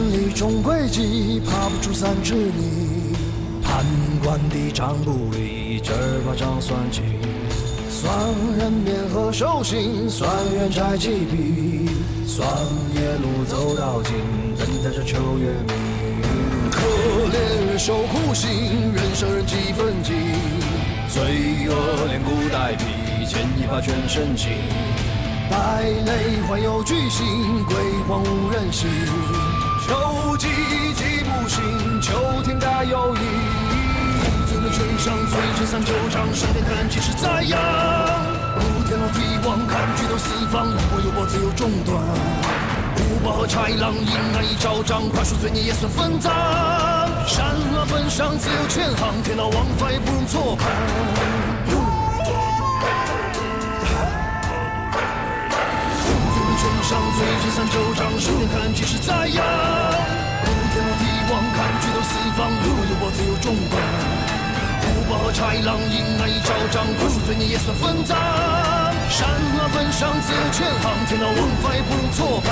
里中轨迹，爬不出3尺泥。判官的账簿里，这把账算尽。算人面和手心，算元柴几匹，算夜路走到尽，等待着秋月明。可怜人受苦刑，人生人几分尽，罪恶连骨带皮，牵一发全身情。败类患有巨星，鬼荒无人信。秋季既不行，秋天该有意。最能全上最前三九章，上天看即是在阳。五天罗地网，看举头四方，有波有波自有中断。虎豹和豺狼，阴暗一昭彰，快速罪孽也算分赃。善恶本上自有千行，天道往返也不容错判。全上最前三九章，上天看即是在阳。五天罗地网，看举头四方，有波有波自有中断。虎豹和豺狼，阴暗一昭彰，快速罪孽也算分赃。善恶本上自有千行，天道往返也不容错判。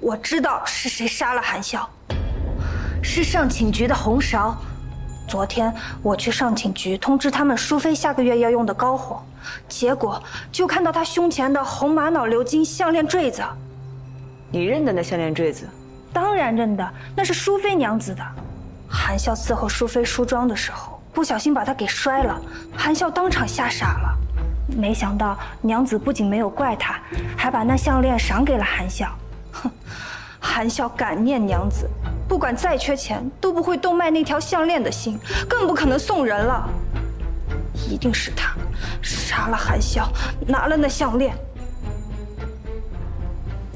我知道是谁杀了韩笑，是上寝局的红苕。昨天我去上寝局通知他们淑妃下个月要用的高火，结果就看到她胸前的红玛瑙鎏金项链坠子。你认得那项链坠子？当然认得，那是淑妃娘子的。韩笑伺候淑妃梳妆的时候，不小心把她给摔了，韩笑当场吓傻了。没想到娘子不仅没有怪他，还把那项链赏给了韩笑。哼，韩笑感念娘子，不管再缺钱都不会动卖那条项链的心，更不可能送人了。一定是他杀了韩笑，拿了那项链。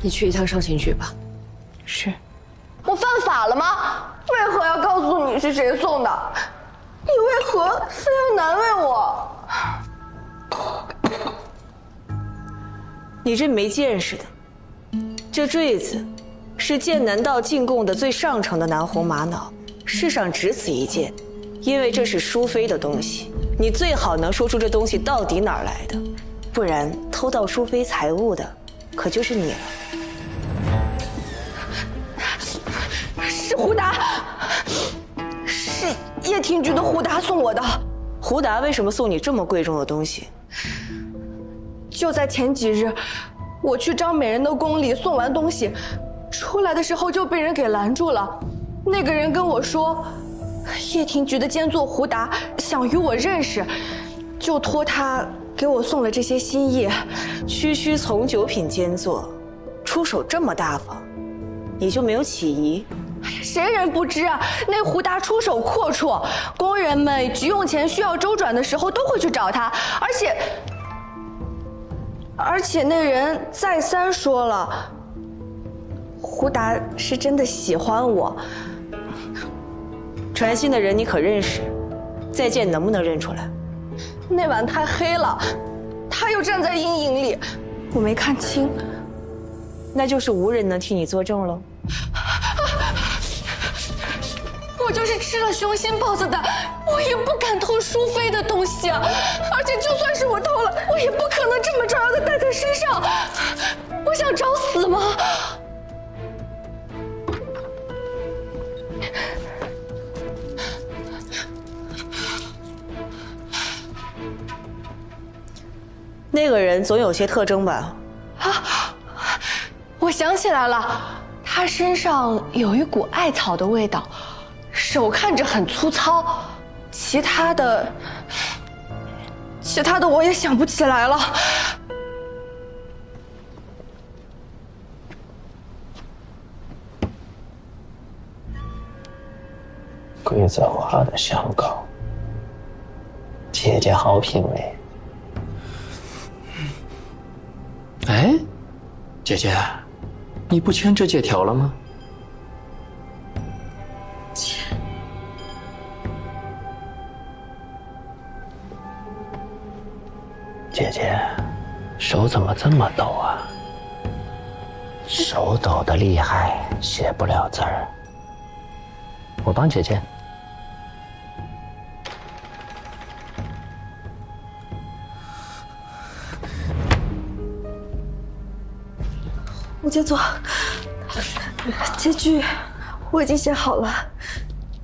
你去一趟上寝局吧。是。我犯法了吗？为何要告诉你是谁送的？你为何非要难为我？你这没见识的，这坠子是剑南道进贡的最上乘的南红玛瑙，世上只此一件，因为这是淑妃的东西，你最好能说出这东西到底哪儿来的，不然偷盗淑妃财物的可就是你了。是胡达，是叶庭局的胡达送我的。胡达为什么送你这么贵重的东西？就在前几日，我去张美人的宫里送完东西，出来的时候就被人给拦住了。那个人跟我说，叶庭局的监座胡达想与我认识，就托他给我送了这些心意。区区从九品监座，出手这么大方，你就没有起疑？谁人不知啊？那胡达出手阔绰，工人们急用钱需要周转的时候都会去找他，而且那人再三说了，胡达是真的喜欢我。传信的人你可认识？再见能不能认出来？那晚太黑了，他又站在阴影里，我没看清。那就是无人能替你作证喽。我就是吃了雄心豹子胆，我也不敢偷淑妃的东西啊！而且就算是我偷了，我也不可能这么招摇的带在身上。我想找死吗？那个人总有些特征吧？啊！我想起来了，他身上有一股艾草的味道，手看着很粗糙，其他的我也想不起来了。贵泽花的香膏，姐姐好品味。哎，姐姐，你不签这借条了吗？姐姐，手怎么这么抖啊？手抖得厉害，写不了字儿。我帮姐姐。胡建作，结局我已经写好了，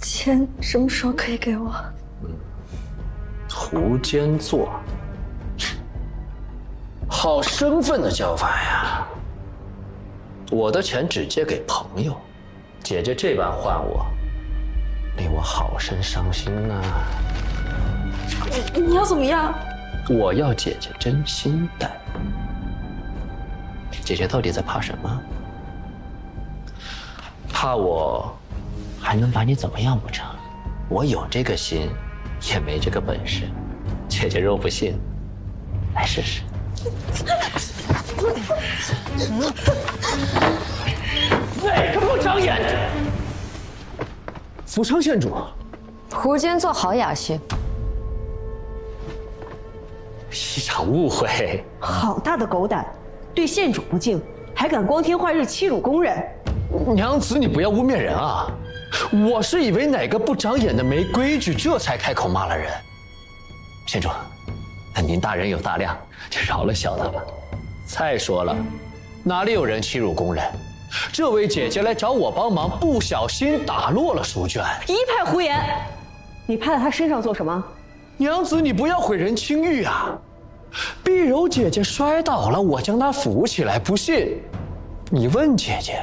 钱什么时候可以给我？胡坚作，好身份的叫法呀！我的钱只借给朋友，姐姐这般换我，令我好生伤心啊！你要怎么样？我要姐姐真心待。姐姐到底在怕什么？怕我还能把你怎么样不成？我有这个心，也没这个本事。姐姐若不信，来试试。哪个不长眼？福昌县主，胡坚作好雅兴，一场误会。好大的狗胆，对县主不敬，还敢光天化日欺辱宫人。娘子，你不要污蔑人啊！我是以为哪个不长眼的没规矩，这才开口骂了人。县主，那您大人有大量，就饶了小的吧。再说了，哪里有人欺辱宫人？这位姐姐来找我帮忙，不小心打落了书卷。一派胡言！你拍在她身上做什么？娘子，你不要毁人清誉啊！碧柔姐姐摔倒了，我将她扶起来，不信你问姐姐。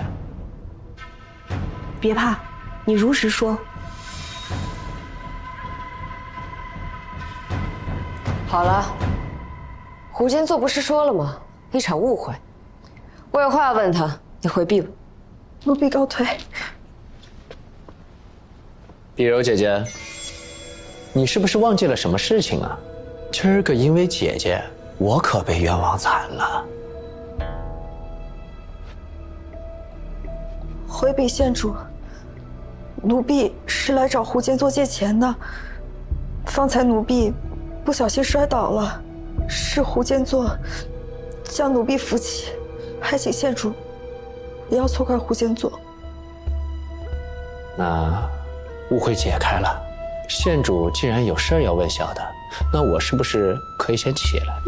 别怕，你如实说。好了，胡坚作不是说了吗？一场误会。我有话要问他，你回避吧。奴婢告退。碧柔姐姐，你是不是忘记了什么事情啊？今儿个因为姐姐，我可被冤枉惨了。回禀县主，奴婢是来找胡建作借钱的。方才奴婢不小心摔倒了，是胡建作将奴婢扶起，还请县主不要错怪胡建作。那误会解开了。县主既然有事儿要问小的，那我是不是可以先起来？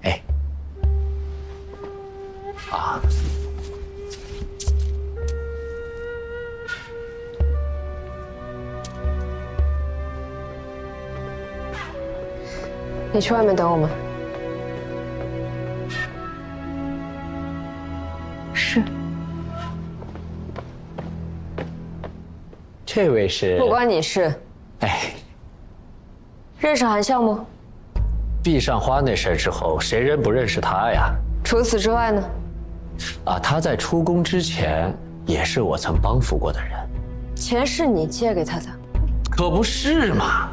哎，啊，你去外面等我们。是。这位是？不关你事。哎，认识韩笑吗？壁上花那事儿之后，谁人不认识他呀？除此之外呢？啊，他在出宫之前也是我曾帮扶过的人。钱是你借给他的？可不是嘛，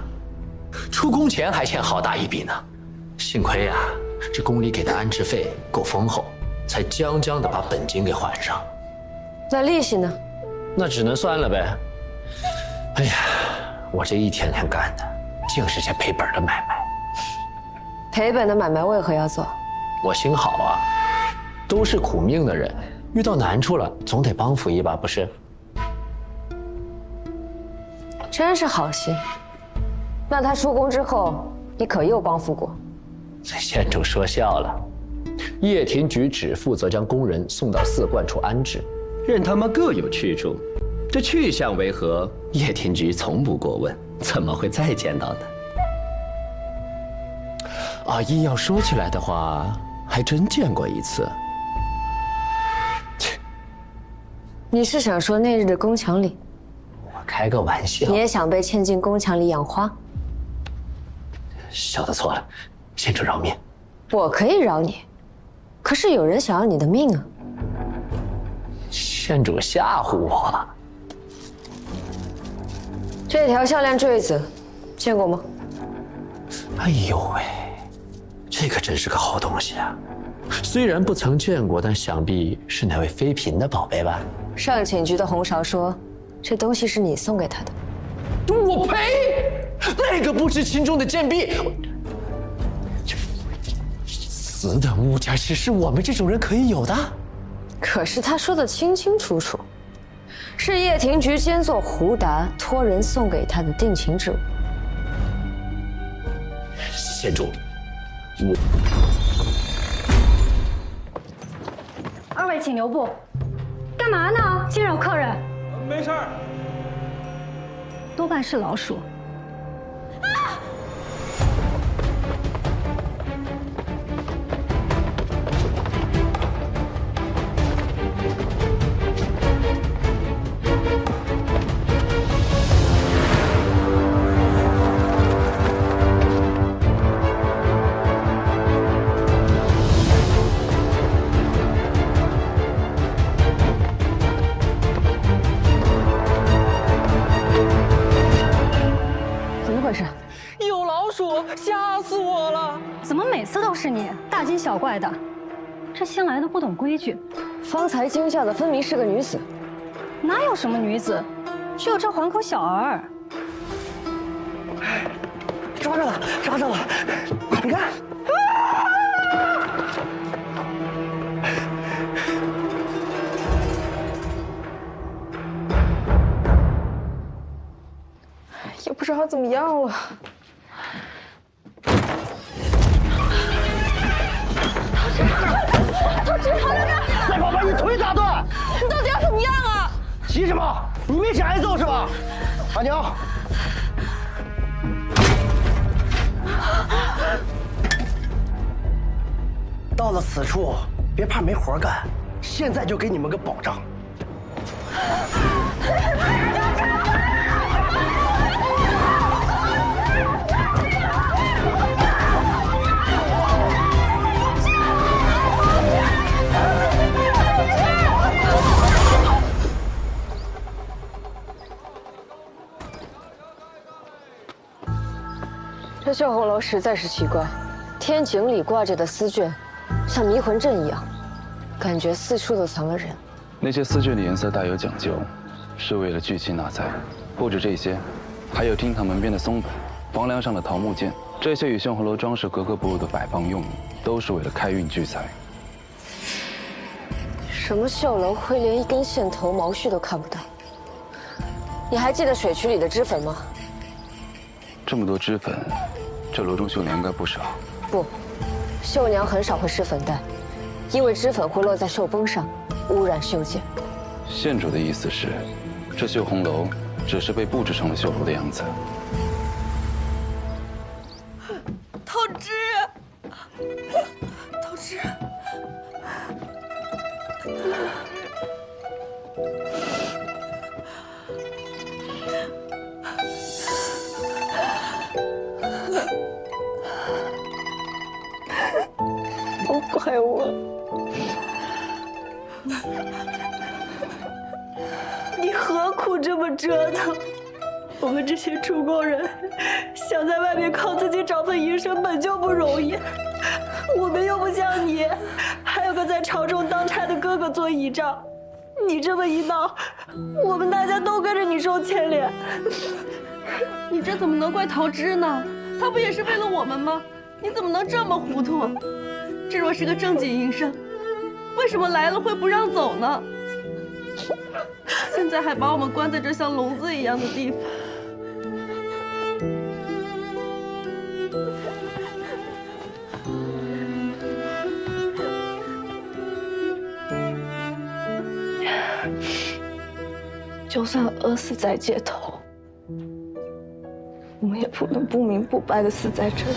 出宫前还欠好大一笔呢。幸亏呀，这宫里给的安置费够丰厚，才将将的把本金给还上。那利息呢？那只能算了呗。哎呀，我这一天天干的，净是些赔本的买卖。赔本的买卖为何要做？我心好啊，都是苦命的人，遇到难处了，总得帮扶一把，不是？真是好心。那他出宫之后，你可又帮扶过？县主说笑了，掖庭局只负责将宫人送到寺观处安置，任他们各有去处。这去向为何，掖庭局从不过问，怎么会再见到呢？啊，硬要说起来的话，还真见过一次。切，你是想说那日的宫墙里？我开个玩笑。你也想被嵌进宫墙里养花？小的错了，县主饶命。我可以饶你，可是有人想要你的命啊！县主吓唬我。这条项链坠子，见过吗？哎呦喂，这可真是个好东西啊！虽然不曾见过，但想必是哪位妃嫔的宝贝吧？上寝局的红芍说，这东西是你送给她的。我呸！那个不知轻重的贱婢，此等物件岂是我们这种人可以有的？可是他说的清清楚楚，是掖庭局监座胡达托人送给他的定情之物。县主，我。二位请留步。干嘛呢？惊扰客人。没事儿。多半是老鼠。有老鼠，吓死我了！怎么每次都是你，大惊小怪的？这新来的不懂规矩。方才惊叫的分明是个女子。哪有什么女子，只有这黄口小儿。抓着了，抓着了！你看。也不知道怎么样了。陶芝，再跑把你腿打断！你到底要怎么样啊？急什么？你没想挨揍是吧？阿娘，到了此处，别怕没活干，现在就给你们个保障。这绣红楼实在是奇怪，天井里挂着的丝绢，像迷魂阵一样，感觉四处都藏了人。那些丝绢的颜色大有讲究，是为了聚气纳财。不止这些，还有厅堂门边的松柏，房梁上的桃木剑，这些与绣红楼装饰格格不入的摆放用语，都是为了开运聚财。什么绣楼会连一根线头毛絮都看不到？你还记得水渠里的脂粉吗？这么多脂粉，这楼中绣娘应该不少。不，绣娘很少会施粉黛，因为脂粉会落在绣绷上，污染绣件。县主的意思是，这绣红楼只是被布置成了绣楼的样子。陶芝，陶芝。都怪我！你何苦这么折腾？我们这些出工人，想在外面靠自己找份营生本就不容易。我们又不像你，还有个在朝中当差的哥哥做倚仗。你这么一闹，我们大家都跟着你受牵连。你这怎么能怪陶芝呢？他不也是为了我们吗？你怎么能这么糊涂？这若是个正经营生，为什么来了会不让走呢？现在还把我们关在这像笼子一样的地方。就算饿死在街头，我们也不能不明不白的死在这里。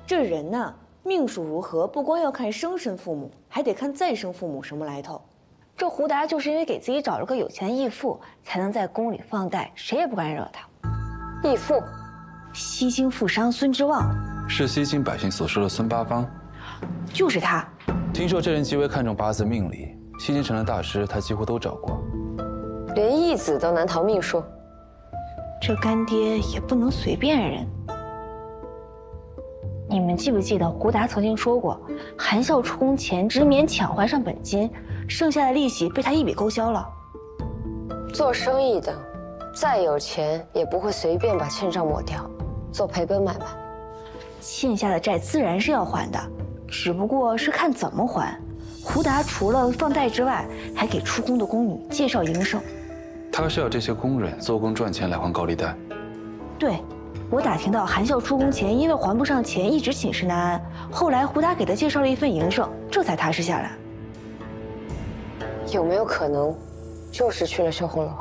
这人呐，命数如何，不光要看生身父母，还得看再生父母什么来头。这胡达就是因为给自己找了个有钱的义父，才能在宫里放贷，谁也不敢惹他。义父，西京富商孙之望，是西京百姓所说的孙八方，就是他。听说这人极为看重八字命理，西京城的大师他几乎都找过，连义子都难逃命数。这干爹也不能随便认。你们记不记得胡达曾经说过，韩孝出宫前只勉强还上本金，剩下的利息被他一笔勾销了。做生意的，再有钱也不会随便把欠账抹掉，做赔本买卖。欠下的债自然是要还的，只不过是看怎么还。胡达除了放贷之外，还给出宫的宫女介绍营生。他是要这些工人做工赚钱来还高利贷。对，我打听到韩笑出宫前因为还不上钱，一直寝食难安。后来胡达给他介绍了一份营生，这才踏实下来。有没有可能，就是去了绣红楼？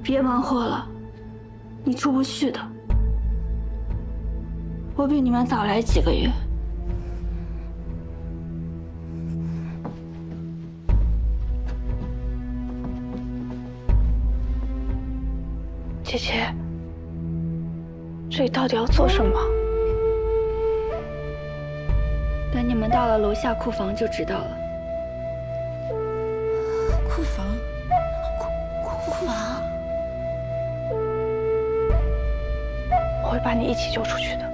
别忙活了，你出不去的。我比你们早来几个月。姐姐，这里到底要做什么？等你们到了楼下库房就知道了。库房？库房？我会把你一起救出去的。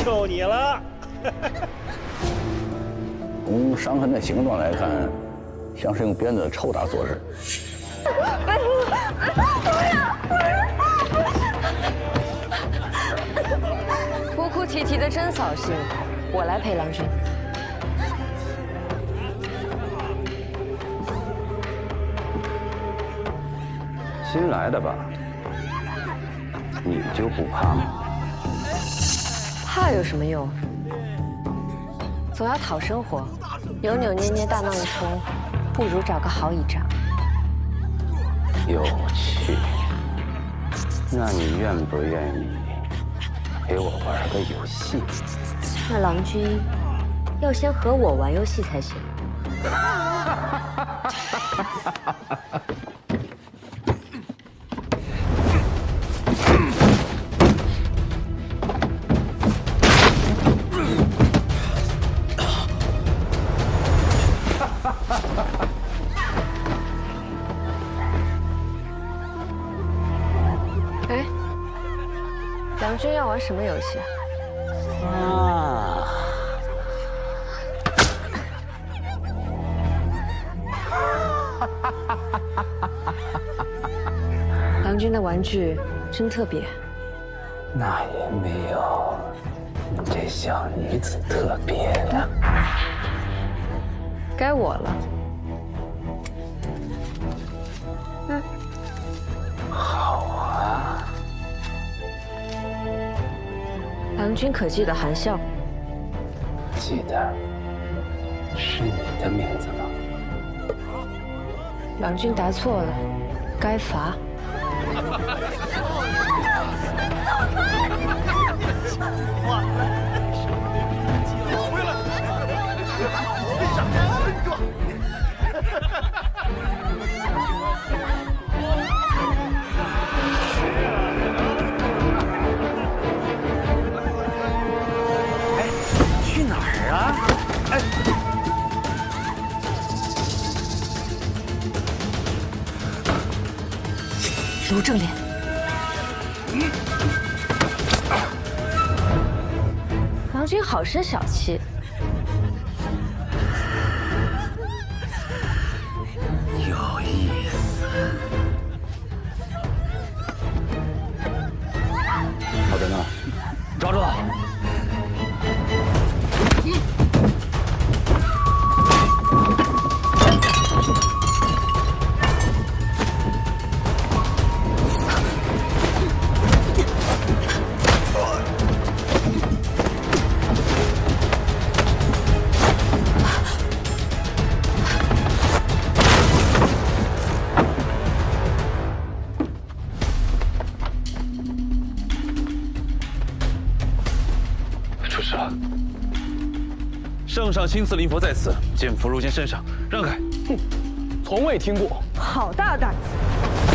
就你了。从伤痕的形状来看，像是用鞭子抽打所致。哭哭啼啼的真扫兴，我来陪郎君。新来的吧？你就不怕吗？怕有什么用？总要讨生活，扭扭捏捏大闹一通，不如找个好倚仗。有趣。那你愿不愿意陪我玩个游戏？那郎君要先和我玩游戏才行。哎，郎君要玩什么游戏啊？郎君的玩具真特别。那也没有你这小女子特别的。该我了。嗯，好啊。郎君可记得韩笑？记得。是你的名字吗？郎君答错了，该罚。去哪儿啊？哎，如正脸。郎君好生小气。有意思。好的呢，抓住他！出事了！圣上亲赐灵佛在此，见符入见圣上，让开！哼，从未听过。好大胆子！